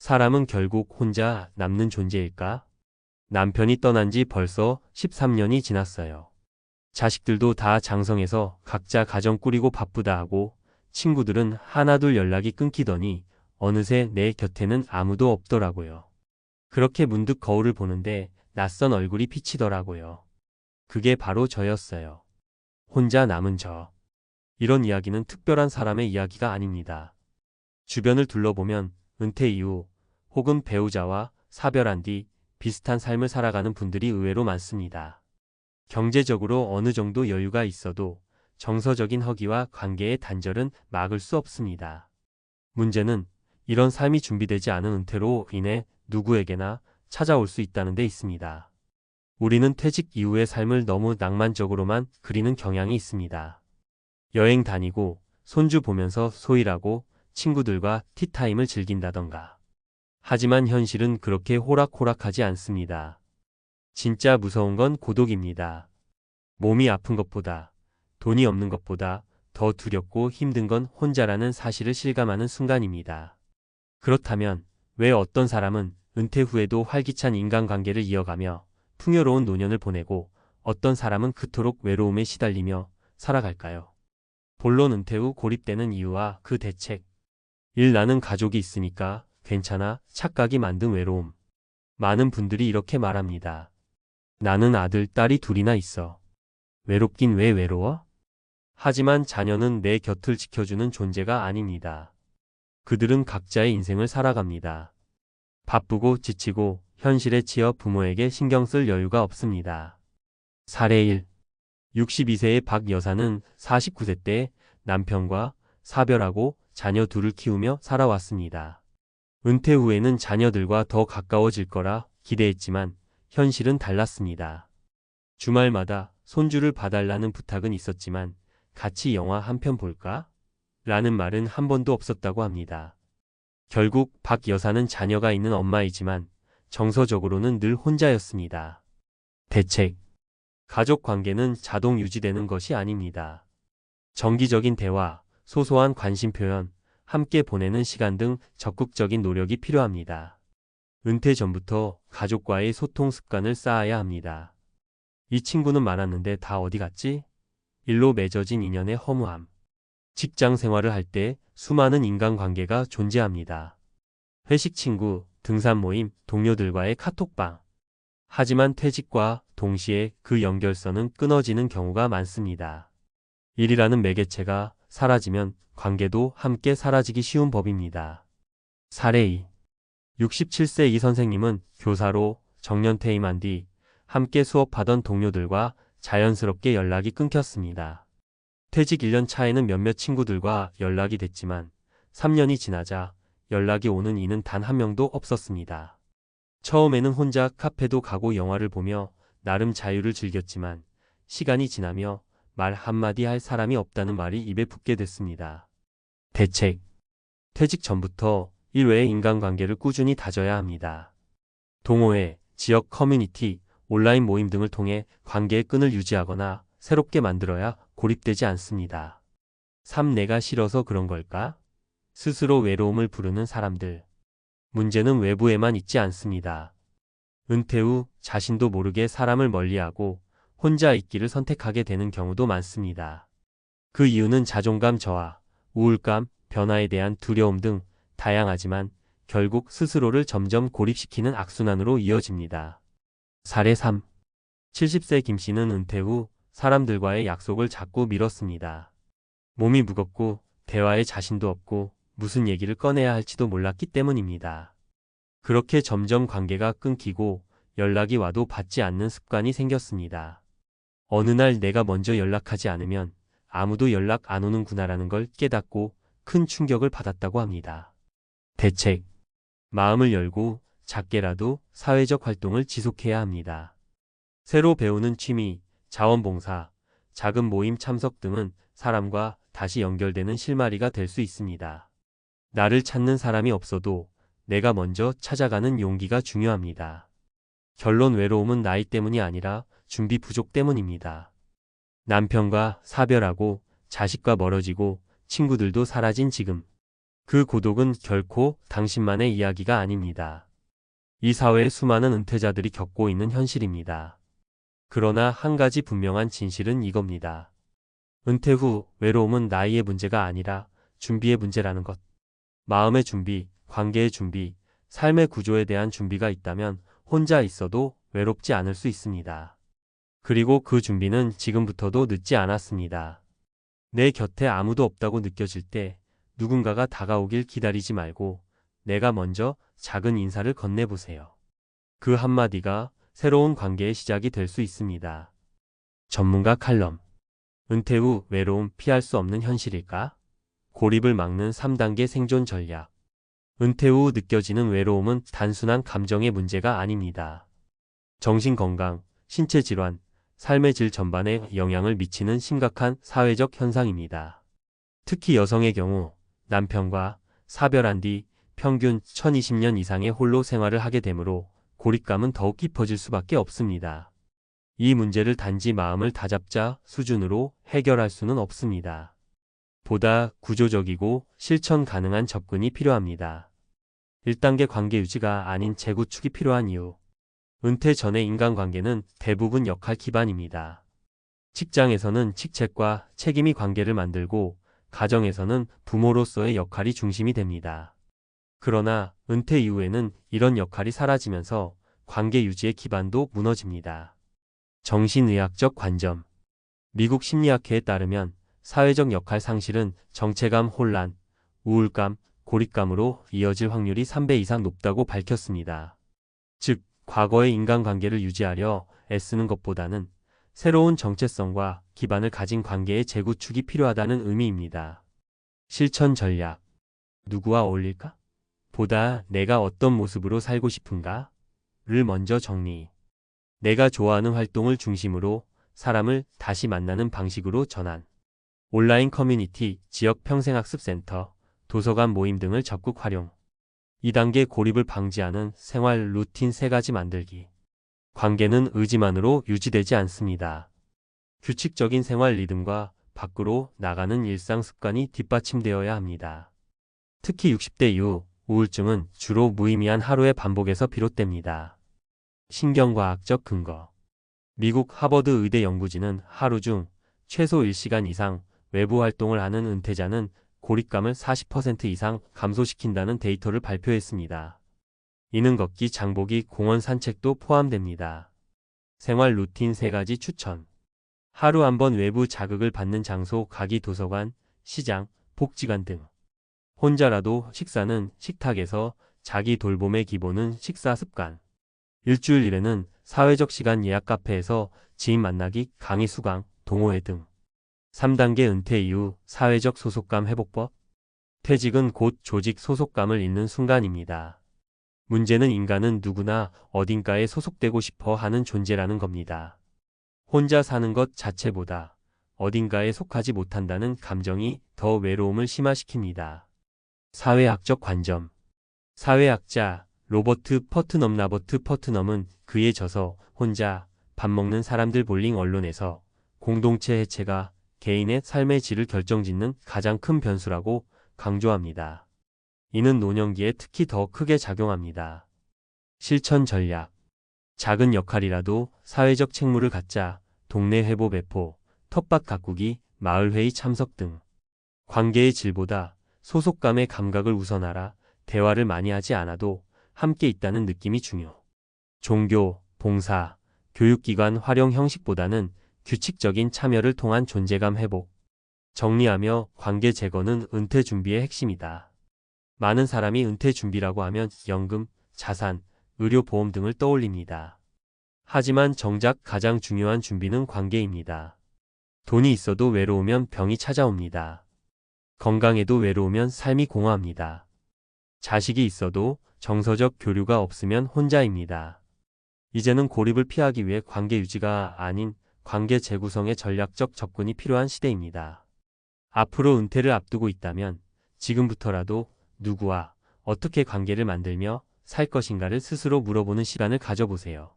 사람은 결국 혼자 남는 존재일까? 남편이 떠난 지 벌써 13년이 지났어요. 자식들도 다 장성해서 각자 가정 꾸리고 바쁘다 하고 친구들은 하나둘 연락이 끊기더니 어느새 내 곁에는 아무도 없더라고요. 그렇게 문득 거울을 보는데 낯선 얼굴이 비치더라고요. 그게 바로 저였어요. 혼자 남은 저. 이런 이야기는 특별한 사람의 이야기가 아닙니다. 주변을 둘러보면 은퇴 이후 혹은 배우자와 사별한 뒤 비슷한 삶을 살아가는 분들이 의외로 많습니다. 경제적으로 어느 정도 여유가 있어도 정서적인 허기와 관계의 단절은 막을 수 없습니다. 문제는 이런 삶이 준비되지 않은 은퇴로 인해 누구에게나 찾아올 수 있다는 데 있습니다. 우리는 퇴직 이후의 삶을 너무 낭만적으로만 그리는 경향이 있습니다. 여행 다니고 손주 보면서 소일하고 친구들과 티타임을 즐긴다던가. 하지만 현실은 그렇게 호락호락하지 않습니다. 진짜 무서운 건 고독입니다. 몸이 아픈 것보다, 돈이 없는 것보다 더 두렵고 힘든 건 혼자라는 사실을 실감하는 순간입니다. 그렇다면 왜 어떤 사람은 은퇴 후에도 활기찬 인간관계를 이어가며 풍요로운 노년을 보내고 어떤 사람은 그토록 외로움에 시달리며 살아갈까요? 본론 은퇴 후 고립되는 이유와 그 대책. 1. 나는 가족이 있으니까 괜찮아 착각이 만든 외로움. 많은 분들이 이렇게 말합니다. 나는 아들, 딸이 둘이나 있어. 외롭긴 왜 외로워? 하지만 자녀는 내 곁을 지켜주는 존재가 아닙니다. 그들은 각자의 인생을 살아갑니다. 바쁘고 지치고 현실에 치여 부모에게 신경 쓸 여유가 없습니다. 사례 1. 62세의 박 여사는 49세 때 남편과 사별하고 자녀 둘을 키우며 살아왔습니다. 은퇴 후에는 자녀들과 더 가까워질 거라 기대했지만 현실은 달랐습니다. 주말마다 손주를 봐달라는 부탁은 있었지만 같이 영화 한 편 볼까? 라는 말은 한 번도 없었다고 합니다. 결국 박 여사는 자녀가 있는 엄마이지만 정서적으로는 늘 혼자였습니다. 대책. 가족 관계는 자동 유지되는 것이 아닙니다. 정기적인 대화, 소소한 관심 표현, 함께 보내는 시간 등 적극적인 노력이 필요합니다. 은퇴 전부터 가족과의 소통 습관을 쌓아야 합니다. 이 친구는 많았는데 다 어디 갔지? 일로 맺어진 인연의 허무함. 직장 생활을 할 때 수많은 인간관계가 존재합니다. 회식 친구, 등산 모임, 동료들과의 카톡방. 하지만 퇴직과 동시에 그 연결선은 끊어지는 경우가 많습니다. 일이라는 매개체가 사라지면 관계도 함께 사라지기 쉬운 법입니다. 사례 2. 67세 이 선생님은 교사로 정년퇴임한 뒤 함께 수업하던 동료들과 자연스럽게 연락이 끊겼습니다. 퇴직 1년 차에는 몇몇 친구들과 연락이 됐지만 3년이 지나자 연락이 오는 이는 단 한 명도 없었습니다. 처음에는 혼자 카페도 가고 영화를 보며 나름 자유를 즐겼지만 시간이 지나며 말 한마디 할 사람이 없다는 말이 입에 붙게 됐습니다. 대책. 퇴직 전부터 일외의 인간관계를 꾸준히 다져야 합니다. 동호회, 지역 커뮤니티, 온라인 모임 등을 통해 관계의 끈을 유지하거나 새롭게 만들어야 고립되지 않습니다. 3. 내가 싫어서 그런 걸까? 스스로 외로움을 부르는 사람들. 문제는 외부에만 있지 않습니다. 은퇴 후 자신도 모르게 사람을 멀리하고 혼자 있기를 선택하게 되는 경우도 많습니다. 그 이유는 자존감 저하, 우울감, 변화에 대한 두려움 등 다양하지만 결국 스스로를 점점 고립시키는 악순환으로 이어집니다. 사례 3. 70세 김 씨는 은퇴 후 사람들과의 약속을 자꾸 미뤘습니다. 몸이 무겁고 대화에 자신도 없고 무슨 얘기를 꺼내야 할지도 몰랐기 때문입니다. 그렇게 점점 관계가 끊기고 연락이 와도 받지 않는 습관이 생겼습니다. 어느 날 내가 먼저 연락하지 않으면 아무도 연락 안 오는구나라는 걸 깨닫고 큰 충격을 받았다고 합니다. 대책. 마음을 열고 작게라도 사회적 활동을 지속해야 합니다. 새로 배우는 취미, 자원봉사, 작은 모임 참석 등은 사람과 다시 연결되는 실마리가 될 수 있습니다. 나를 찾는 사람이 없어도 내가 먼저 찾아가는 용기가 중요합니다. 결론 외로움은 나이 때문이 아니라 준비 부족 때문입니다. 남편과 사별하고 자식과 멀어지고 친구들도 사라진 지금. 그 고독은 결코 당신만의 이야기가 아닙니다. 이 사회의 수많은 은퇴자들이 겪고 있는 현실입니다. 그러나 한 가지 분명한 진실은 이겁니다. 은퇴 후 외로움은 나이의 문제가 아니라 준비의 문제라는 것. 마음의 준비, 관계의 준비, 삶의 구조에 대한 준비가 있다면 혼자 있어도 외롭지 않을 수 있습니다. 그리고 그 준비는 지금부터도 늦지 않았습니다. 내 곁에 아무도 없다고 느껴질 때 누군가가 다가오길 기다리지 말고 내가 먼저 작은 인사를 건네보세요. 그 한마디가 새로운 관계의 시작이 될 수 있습니다. 전문가 칼럼. 은퇴 후 외로움 피할 수 없는 현실일까? 고립을 막는 3단계 생존 전략. 은퇴 후 느껴지는 외로움은 단순한 감정의 문제가 아닙니다. 정신건강, 신체 질환, 삶의 질 전반에 영향을 미치는 심각한 사회적 현상입니다. 특히 여성의 경우 남편과 사별한 뒤 평균 1020년 이상의 홀로 생활을 하게 되므로 고립감은 더욱 깊어질 수밖에 없습니다. 이 문제를 단지 마음을 다잡자 수준으로 해결할 수는 없습니다. 보다 구조적이고 실천 가능한 접근이 필요합니다. 1단계 관계 유지가 아닌 재구축이 필요한 이유. 은퇴 전의 인간관계는 대부분 역할 기반입니다. 직장에서는 직책과 책임이 관계를 만들고 가정에서는 부모로서의 역할이 중심이 됩니다. 그러나 은퇴 이후에는 이런 역할이 사라지면서 관계 유지의 기반도 무너집니다. 정신의학적 관점. 미국 심리학회에 따르면 사회적 역할 상실은 정체감 혼란, 우울감, 고립감으로 이어질 확률이 3배 이상 높다고 밝혔습니다. 즉, 과거의 인간관계를 유지하려 애쓰는 것보다는 새로운 정체성과 기반을 가진 관계의 재구축이 필요하다는 의미입니다. 실천 전략. 누구와 어울릴까? 보다 내가 어떤 모습으로 살고 싶은가? 를 먼저 정리. 내가 좋아하는 활동을 중심으로 사람을 다시 만나는 방식으로 전환. 온라인 커뮤니티, 지역 평생학습센터, 도서관 모임 등을 적극 활용. 2단계 고립을 방지하는 생활 루틴 3가지 만들기. 관계는 의지만으로 유지되지 않습니다. 규칙적인 생활 리듬과 밖으로 나가는 일상 습관이 뒷받침되어야 합니다. 특히 60대 이후 우울증은 주로 무의미한 하루의 반복에서 비롯됩니다. 신경과학적 근거. 미국 하버드 의대 연구진은 하루 중 최소 1시간 이상 외부 활동을 하는 은퇴자는 고립감을 40% 이상 감소시킨다는 데이터를 발표했습니다. 이는 걷기, 장보기, 공원 산책도 포함됩니다. 생활 루틴 3가지 추천. 하루 한 번 외부 자극을 받는 장소 가기 도서관, 시장, 복지관 등. 혼자라도 식사는 식탁에서 자기 돌봄의 기본은 식사 습관. 일주일 일에는 사회적 시간 예약 카페에서 지인 만나기, 강의 수강, 동호회 등. 3단계 은퇴 이후 사회적 소속감 회복법. 퇴직은 곧 조직 소속감을 잃는 순간입니다. 문제는 인간은 누구나 어딘가에 소속되고 싶어 하는 존재라는 겁니다. 혼자 사는 것 자체보다 어딘가에 속하지 못한다는 감정이 더 외로움을 심화시킵니다. 사회학적 관점. 사회학자 로버트 퍼트넘은 그의 저서 혼자 밥 먹는 사람들 볼링 언론에서 공동체 해체가 개인의 삶의 질을 결정짓는 가장 큰 변수라고 강조합니다. 이는 노년기에 특히 더 크게 작용합니다. 실천 전략. 작은 역할이라도 사회적 책무를 갖자, 동네 회보 배포, 텃밭 가꾸기, 마을회의 참석 등. 관계의 질보다 소속감의 감각을 우선하라. 대화를 많이 하지 않아도 함께 있다는 느낌이 중요. 종교, 봉사, 교육기관 활용 형식보다는 규칙적인 참여를 통한 존재감 회복. 정리하며 관계 재건은 은퇴 준비의 핵심이다. 많은 사람이 은퇴 준비라고 하면 연금, 자산, 의료보험 등을 떠올립니다. 하지만 정작 가장 중요한 준비는 관계입니다. 돈이 있어도 외로우면 병이 찾아옵니다. 건강해도 외로우면 삶이 공허합니다. 자식이 있어도 정서적 교류가 없으면 혼자입니다. 이제는 고립을 피하기 위해 관계 유지가 아닌 관계 재구성의 전략적 접근이 필요한 시대입니다. 앞으로 은퇴를 앞두고 있다면 지금부터라도 누구와 어떻게 관계를 만들며 살 것인가를 스스로 물어보는 시간을 가져보세요.